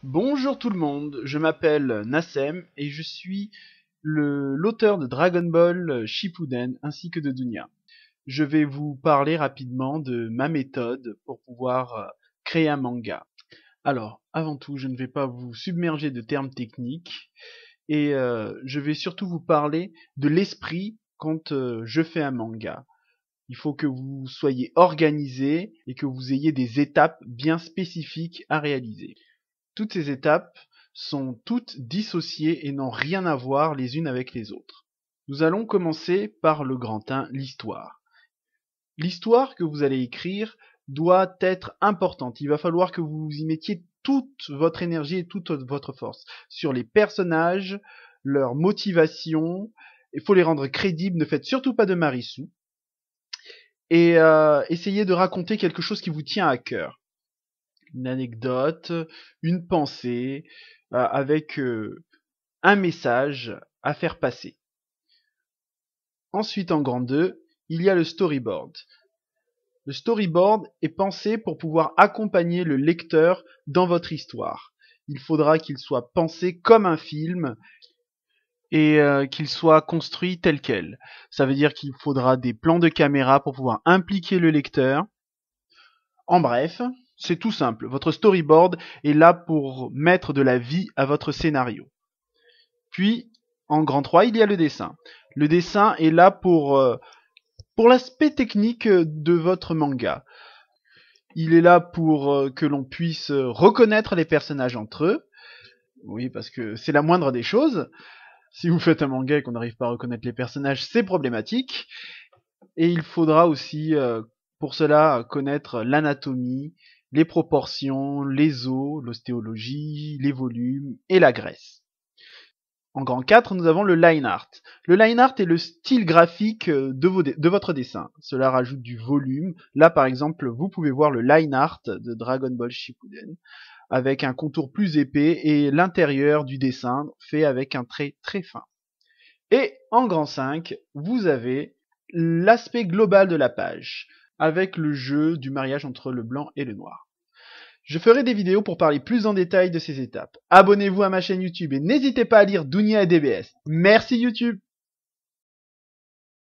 Bonjour tout le monde, je m'appelle Nassem et je suis l'auteur de Dragon Ball Shippuden ainsi que de Dunya. Je vais vous parler rapidement de ma méthode pour pouvoir créer un manga. Alors, avant tout, je ne vais pas vous submerger de termes techniques et je vais surtout vous parler de l'esprit quand je fais un manga. Il faut que vous soyez organisé et que vous ayez des étapes bien spécifiques à réaliser. Toutes ces étapes sont toutes dissociées et n'ont rien à voir les unes avec les autres. Nous allons commencer par le grand 1, l'histoire. L'histoire que vous allez écrire doit être importante. Il va falloir que vous y mettiez toute votre énergie et toute votre force sur les personnages, leur motivation. Il faut les rendre crédibles. Ne faites surtout pas de Marissou. Et essayez de raconter quelque chose qui vous tient à cœur. Une anecdote, une pensée, avec un message à faire passer. Ensuite, en grand 2, il y a le storyboard. Le storyboard est pensé pour pouvoir accompagner le lecteur dans votre histoire. Il faudra qu'il soit pensé comme un film et qu'il soit construit tel quel. Ça veut dire qu'il faudra des plans de caméra pour pouvoir impliquer le lecteur. En bref, c'est tout simple. Votre storyboard est là pour mettre de la vie à votre scénario. Puis, en grand 3, il y a le dessin. Le dessin est là pour l'aspect technique de votre manga. Il est là pour que l'on puisse reconnaître les personnages entre eux. Oui, parce que c'est la moindre des choses. Si vous faites un manga et qu'on n'arrive pas à reconnaître les personnages, c'est problématique. Et il faudra aussi, pour cela, connaître l'anatomie, les proportions, les os, l'ostéologie, les volumes et la graisse. En grand 4, nous avons le line art. Le line art est le style graphique de votre dessin. Cela rajoute du volume. Là, par exemple, vous pouvez voir le line art de Dragon Ball Shippuden avec un contour plus épais et l'intérieur du dessin fait avec un trait très fin. Et en grand 5, vous avez l'aspect global de la page avec le jeu du mariage entre le blanc et le noir. Je ferai des vidéos pour parler plus en détail de ces étapes. Abonnez-vous à ma chaîne YouTube et n'hésitez pas à lire Dunya et DBS. Merci YouTube!